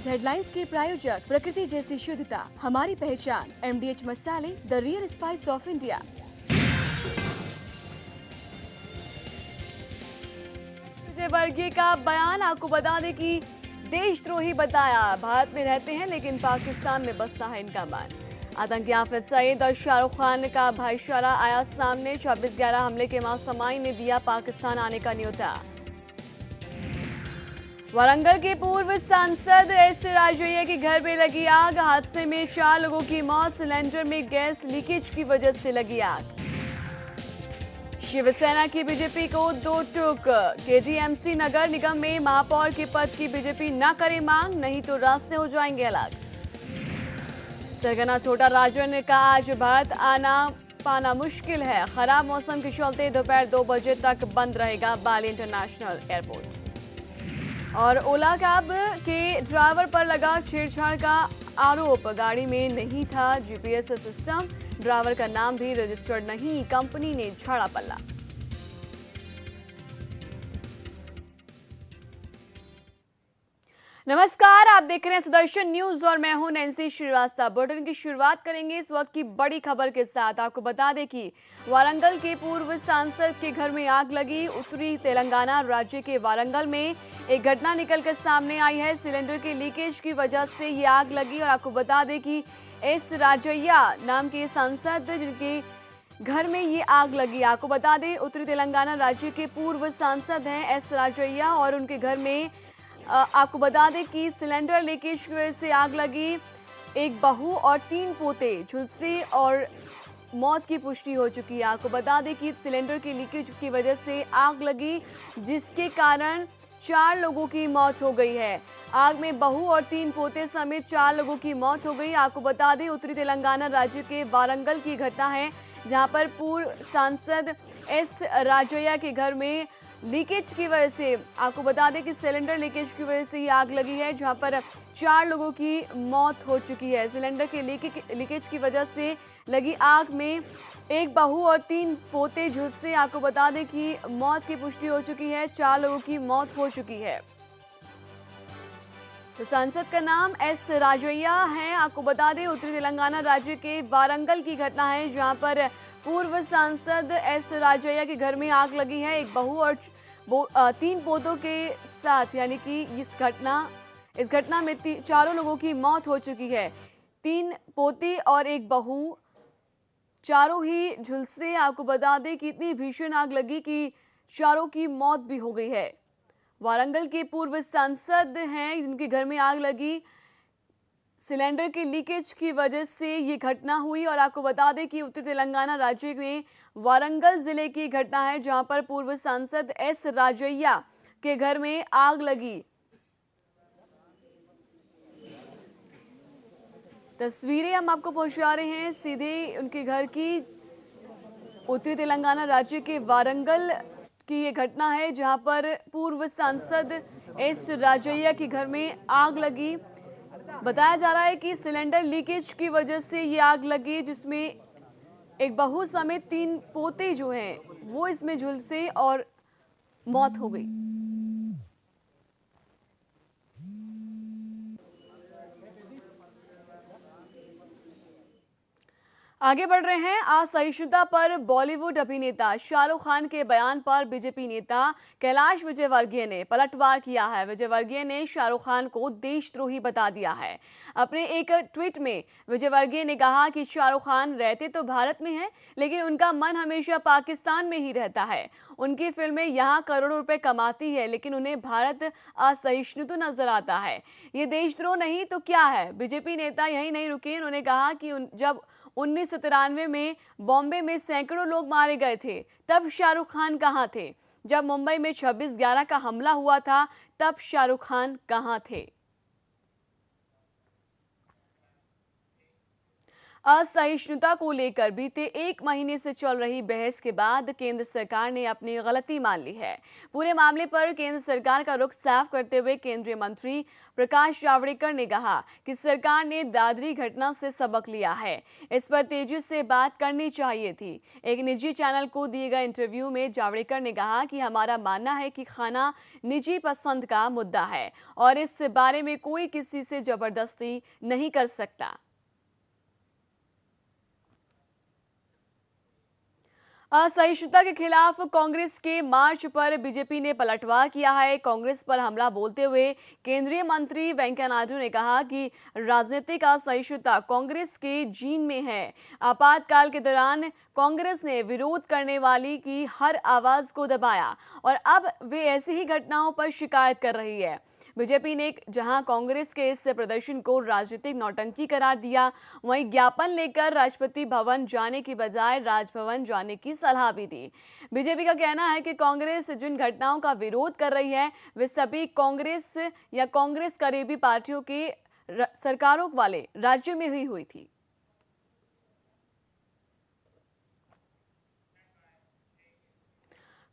इस हेडलाइंस के प्रायोजक प्रकृति जैसी शुद्धता हमारी पहचान, MDH मसाले, the real spice of India. Vijay Vargiya का बयान, आपको बता दें कि देशद्रोही बताया। भारत में रहते हैं लेकिन पाकिस्तान में बसता है इनका मन। आतंकी हाफिज सईद और शाहरुख खान का भाईचारा आया सामने। 26/11 हमले के मास्टरमाइंड ने दिया पाकिस्तान आने का न्योता। वारंगल के पूर्व सांसद एस राजैया के घर में लगी आग। हादसे में 4 लोगों की मौत। सिलेंडर में गैस लीकेज की वजह से लगी आग। शिवसेना की बीजेपी को 2 टूक। KTMC नगर निगम में महापौर के पद की बीजेपी न करे मांग, नहीं तो रास्ते हो जाएंगे अलग। सरगना छोटा राजन का आज भारत आना पाना मुश्किल है। खराब मौसम के चलते दोपहर 2 बजे तक बंद रहेगा बाली इंटरनेशनल एयरपोर्ट। और ओला कैब के ड्राइवर पर लगा छेड़छाड़ का आरोप। गाड़ी में नहीं था GPS सिस्टम, ड्राइवर का नाम भी रजिस्टर्ड नहीं, कंपनी ने झाड़ा पल्ला। नमस्कार, आप देख रहे हैं सुदर्शन न्यूज और मैं हूं नैन्सी श्रीवास्तव। बुलेटिन की शुरुआत करेंगे इस वक्त की बड़ी खबर के साथ। आपको बता दें कि वारंगल के पूर्व सांसद के घर में आग लगी। उत्तरी तेलंगाना राज्य के वारंगल में एक घटना निकलकर सामने आई है। सिलेंडर के लीकेज की वजह से ये आग लगी। और आपको बता दें कि एस राजैया नाम के सांसद जिनके घर में ये आग लगी। आपको बता दें उत्तरी तेलंगाना राज्य के पूर्व सांसद हैं एस राजैया और उनके घर में आपको बता दें कि सिलेंडर लीकेज की वजह से आग लगी। एक बहू और 3 पोते झुलसे और मौत की पुष्टि हो चुकी है। आपको बता दें कि सिलेंडर की लीकेज की वजह से आग लगी, जिसके कारण 4 लोगों की मौत हो गई है। आग में बहू और 3 पोते समेत 4 लोगों की मौत हो गई। आपको बता दें उत्तरी तेलंगाना राज्य के वारंगल की घटना है, जहां पर पूर्व सांसद एस राजैया के घर में लीकेज की वजह से, आपको बता दें कि सिलेंडर लीकेज की वजह से ये आग लगी है, जहां पर 4 लोगों की मौत हो चुकी है। सिलेंडर के लीकेज की वजह से लगी आग में एक बहू और 3 पोते झुलसे, आपको बता दें कि मौत की पुष्टि हो चुकी है। 4 लोगों की मौत हो चुकी है। तो सांसद का नाम एस राजैया है। आपको बता दें उत्तरी तेलंगाना राज्य के वारंगल की घटना है, जहां पर पूर्व सांसद एस राजैया के घर में आग लगी है। एक बहू और 3 पोतों के साथ, यानी कि इस घटना में 4 लोगों की मौत हो चुकी है। 3 पोते और एक बहू, चारों ही झुलसे। आपको बता दें कि इतनी भीषण आग लगी कि चारों की मौत भी हो गई है। वारंगल के पूर्व सांसद हैं जिनके घर में आग लगी। सिलेंडर के लीकेज की वजह से ये घटना हुई। और आपको बता दें कि उत्तर तेलंगाना राज्य में वारंगल जिले की घटना है, जहां पर पूर्व सांसद एस राजैया के घर में आग लगी। तस्वीरें हम आपको पहुंचा रहे हैं सीधे उनके घर की। उत्तरी तेलंगाना राज्य के वारंगल की ये घटना है, जहां पर पूर्व सांसद एस राजैया के घर में आग लगी। बताया जा रहा है कि सिलेंडर लीकेज की वजह से ये आग लगी, जिसमें एक बहू समेत 3 पोते जो हैं वो इसमें झुलसे और मौत हो गई। आगे बढ़ रहे हैं। असहिष्णुता पर बॉलीवुड अभिनेता शाहरुख खान के बयान पर बीजेपी नेता कैलाश विजयवर्गीय ने पलटवार किया है। विजयवर्गीय ने शाहरुख खान को देशद्रोही बता दिया है। अपने एक ट्वीट में विजयवर्गीय ने कहा कि शाहरुख खान रहते तो भारत में हैं, लेकिन उनका मन हमेशा पाकिस्तान में ही रहता है। उनकी फिल्में यहाँ करोड़ों रुपए कमाती है, लेकिन उन्हें भारत असहिष्णु नजर आता है। ये देशद्रोह नहीं तो क्या है? बीजेपी नेता यही नहीं रुके। उन्होंने कहा कि जब 1993 में बॉम्बे में सैकड़ों लोग मारे गए थे, तब शाहरुख खान कहां थे? जब मुंबई में 26/11 का हमला हुआ था, तब शाहरुख खान कहां थे? असहिष्णुता को लेकर बीते 1 महीने से चल रही बहस के बाद केंद्र सरकार ने अपनी गलती मान ली है। पूरे मामले पर केंद्र सरकार का रुख साफ करते हुए केंद्रीय मंत्री प्रकाश जावड़ेकर ने कहा कि सरकार ने दादरी घटना से सबक लिया है, इस पर तेजी से बात करनी चाहिए थी। एक निजी चैनल को दिए गए इंटरव्यू में जावड़ेकर ने कहा कि हमारा मानना है कि खाना निजी पसंद का मुद्दा है और इस बारे में कोई किसी से जबरदस्ती नहीं कर सकता। असहिष्णुता के खिलाफ कांग्रेस के मार्च पर बीजेपी ने पलटवार किया है। कांग्रेस पर हमला बोलते हुए केंद्रीय मंत्री वेंकैया नायडू ने कहा कि राजनीतिक असहिष्णुता कांग्रेस के जीन में है। आपातकाल के दौरान कांग्रेस ने विरोध करने वाली की हर आवाज को दबाया और अब वे ऐसी ही घटनाओं पर शिकायत कर रही है। बीजेपी ने जहां कांग्रेस के इस प्रदर्शन को राजनीतिक नौटंकी करार दिया, वहीं ज्ञापन लेकर राष्ट्रपति भवन जाने की बजाय राजभवन जाने की सलाह भी दी। बीजेपी का कहना है कि कांग्रेस जिन घटनाओं का विरोध कर रही है वे सभी कांग्रेस या कांग्रेस करीबी पार्टियों के सरकारों वाले राज्यों में हुई थी।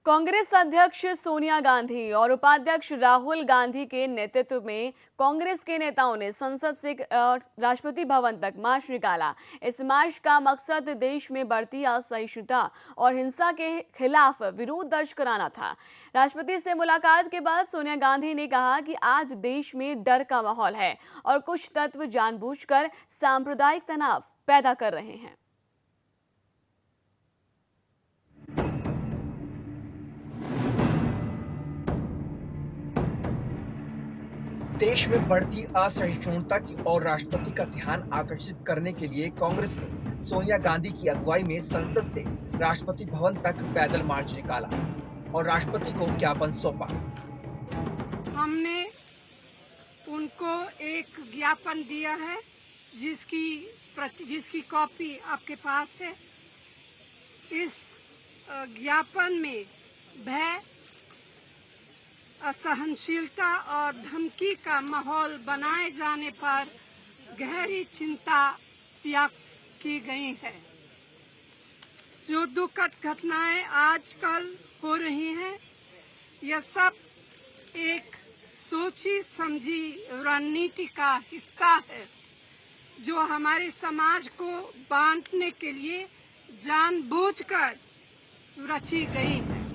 कांग्रेस अध्यक्ष सोनिया गांधी और उपाध्यक्ष राहुल गांधी के नेतृत्व में कांग्रेस के नेताओं ने संसद से राष्ट्रपति भवन तक मार्च निकाला। इस मार्च का मकसद देश में बढ़ती असहिष्णुता और हिंसा के खिलाफ विरोध दर्ज कराना था। राष्ट्रपति से मुलाकात के बाद सोनिया गांधी ने कहा कि आज देश में डर का माहौल है और कुछ तत्व जानबूझकर सांप्रदायिक तनाव पैदा कर रहे हैं। देश में बढ़ती असहिष्णुता की ओर राष्ट्रपति का ध्यान आकर्षित करने के लिए कांग्रेस ने सोनिया गांधी की अगुवाई में संसद से राष्ट्रपति भवन तक पैदल मार्च निकाला और राष्ट्रपति को ज्ञापन सौंपा। हमने उनको एक ज्ञापन दिया है जिसकी कॉपी आपके पास है। इस ज्ञापन में भय, असहनशीलता और धमकी का माहौल बनाए जाने पर गहरी चिंता व्यक्त की गई है। जो दुखद घटनाएं आजकल हो रही हैं, यह सब एक सोची समझी रणनीति का हिस्सा है जो हमारे समाज को बांटने के लिए जानबूझकर रची गई है।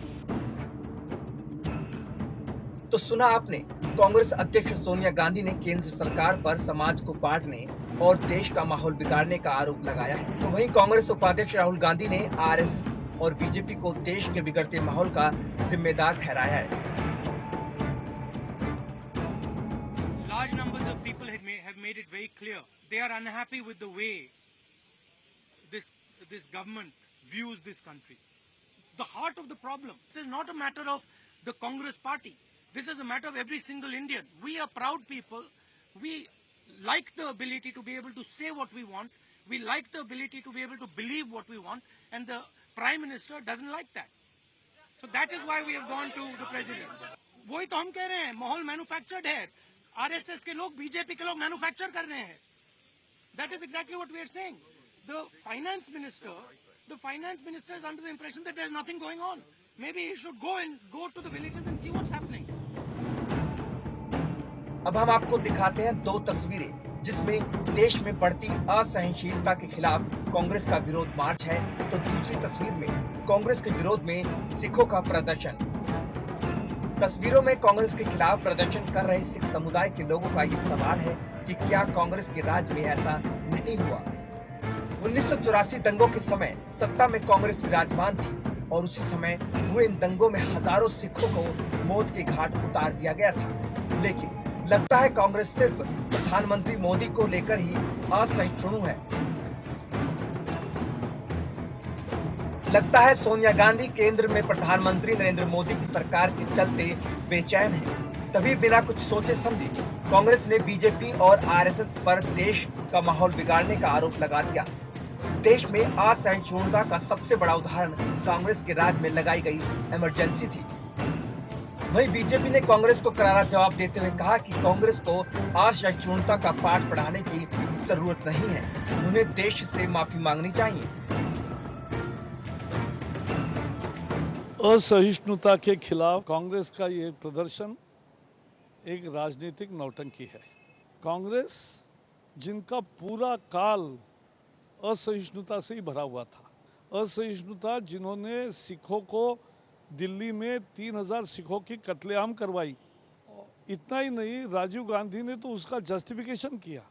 तो सुना आपने, कांग्रेस अध्यक्ष सोनिया गांधी ने केंद्र सरकार पर समाज को बांटने और देश का माहौल बिगाड़ने का आरोप लगाया है। तो वहीं कांग्रेस उपाध्यक्ष राहुल गांधी ने आरएसएस और बीजेपी को देश के बिगड़ते माहौल का जिम्मेदार ठहराया है। Large numbers of people have made it very clear they are unhappy with the way this government views this country. The heart of the problem. This is not a matter of the Congress party. This is a matter of every single Indian. We are proud people. We like the ability to be able to say what we want. We like the ability to be able to believe what we want. And the Prime Minister doesn't like that. So that is why we have gone to the President. वही तो हम कह रहे हैं, माहौल manufactured है। RSS के लोग, बीजेपी के लोग मैन्युफैक्चर कर रहे हैं। That is exactly what we are saying. The finance minister is under the impression that there is nothing going on. Maybe he should go to the villages and see what's happening. अब हम आपको दिखाते हैं दो तस्वीरें जिसमें देश में बढ़ती असहनशीलता के खिलाफ कांग्रेस का विरोध मार्च है, तो दूसरी तस्वीर में कांग्रेस के विरोध में सिखों का प्रदर्शन। तस्वीरों में कांग्रेस के खिलाफ प्रदर्शन कर रहे सिख समुदाय के लोगों का ये सवाल है कि क्या कांग्रेस के राज में ऐसा नहीं हुआ। 1984 दंगों के समय सत्ता में कांग्रेस विराजमान थी और उसी समय हुए इन दंगों में हजारों सिखों को मौत के घाट उतार दिया गया था। लेकिन लगता है कांग्रेस सिर्फ प्रधानमंत्री मोदी को लेकर ही असहिष्णु है। लगता है सोनिया गांधी केंद्र में प्रधानमंत्री नरेंद्र मोदी की सरकार के चलते बेचैन है। तभी बिना कुछ सोचे समझे कांग्रेस ने बीजेपी और आरएसएस पर देश का माहौल बिगाड़ने का आरोप लगा दिया। देश में असहिष्णुता का सबसे बड़ा उदाहरण कांग्रेस के राज में लगाई गई इमरजेंसी थी। वहीं बीजेपी ने कांग्रेस को करारा जवाब देते हुए कहा कि कांग्रेस को असहिष्णुता का पाठ पढ़ाने की जरूरत नहीं है, उन्हें देश से माफी मांगनी चाहिए। असहिष्णुता के खिलाफ कांग्रेस का ये प्रदर्शन एक राजनीतिक नौटंकी है। कांग्रेस जिनका पूरा काल असहिष्णुता से ही भरा हुआ था, असहिष्णुता जिन्होंने सिखों को दिल्ली में 3000 सिखों की कत्लेआम करवाई, इतना ही नहीं राजीव गांधी ने तो उसका जस्टिफिकेशन किया।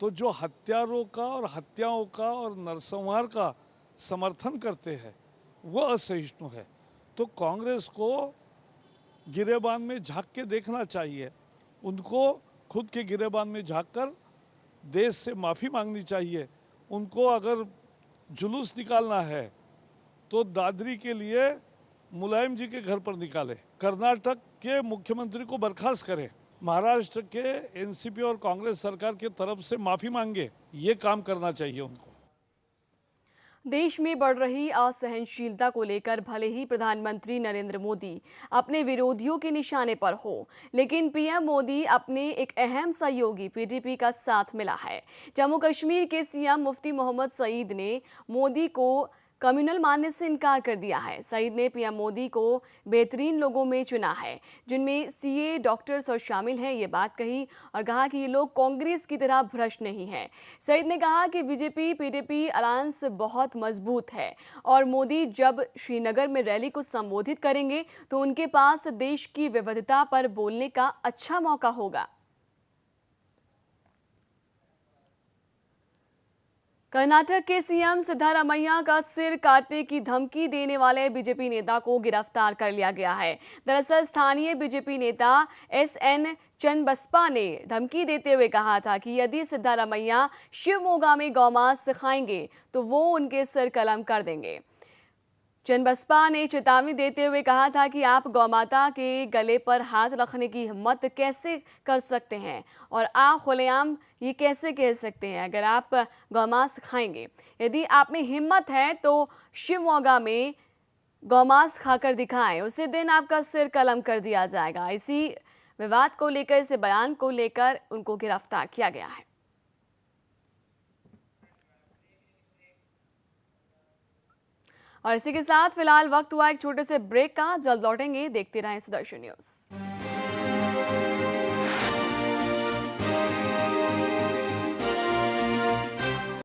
तो जो हत्यारों का और हत्याओं का और नरसंहार का समर्थन करते हैं वो असहिष्णु है। तो कांग्रेस को गिरेबान में झांक के देखना चाहिए, उनको खुद के गिरेबान में झांककर देश से माफ़ी मांगनी चाहिए। उनको अगर जुलूस निकालना है तो दादरी के लिए मुलायम जी के घर पर निकाले, कर्नाटक के मुख्यमंत्री को बर्खास्त करे, महाराष्ट्र के एनसीपी और कांग्रेस सरकार की तरफ से माफ़ी मांगे। ये काम करना चाहिए उनको। देश में बढ़ रही असहनशीलता को लेकर भले ही प्रधानमंत्री नरेंद्र मोदी अपने विरोधियों के निशाने पर हो, लेकिन पीएम मोदी अपने एक अहम सहयोगी पीडीपी का साथ मिला है। जम्मू कश्मीर के सीएम मुफ्ती मोहम्मद सईद ने मोदी को कम्युनल मानने से इनकार कर दिया है। सईद ने पीएम मोदी को बेहतरीन लोगों में चुना है, जिनमें सीए, डॉक्टर्स और शामिल हैं। ये बात कही और कहा कि ये लोग कांग्रेस की तरह भ्रष्ट नहीं हैं। सईद ने कहा कि बीजेपी पीडीपी अलायंस बहुत मजबूत है और मोदी जब श्रीनगर में रैली को संबोधित करेंगे तो उनके पास देश की विविधता पर बोलने का अच्छा मौका होगा। कर्नाटक के सीएम सिद्धारमैया का सिर काटने की धमकी देने वाले बीजेपी नेता को गिरफ्तार कर लिया गया है। दरअसल स्थानीय बीजेपी नेता एसएन चन्नबसप्पा ने धमकी देते हुए कहा था कि यदि सिद्धारमैया शिवमोगा में गौमांस खाएंगे तो वो उनके सिर कलम कर देंगे। चन्नबसप्पा ने चेतावनी देते हुए कहा था कि आप गौमाता के गले पर हाथ रखने की हिम्मत कैसे कर सकते हैं और आप खुलेआम ये कैसे कह सकते हैं अगर आप गौमांस खाएंगे। यदि आप में हिम्मत है तो शिवमोगा में गौमांस खाकर दिखाएं, उसी दिन आपका सिर कलम कर दिया जाएगा। इसी विवाद को लेकर, इस बयान को लेकर उनको गिरफ्तार किया गया है। और इसी के साथ फिलहाल वक्त हुआ एक छोटे से ब्रेक का। जल्द लौटेंगे, देखते रहें सुदर्शन न्यूज।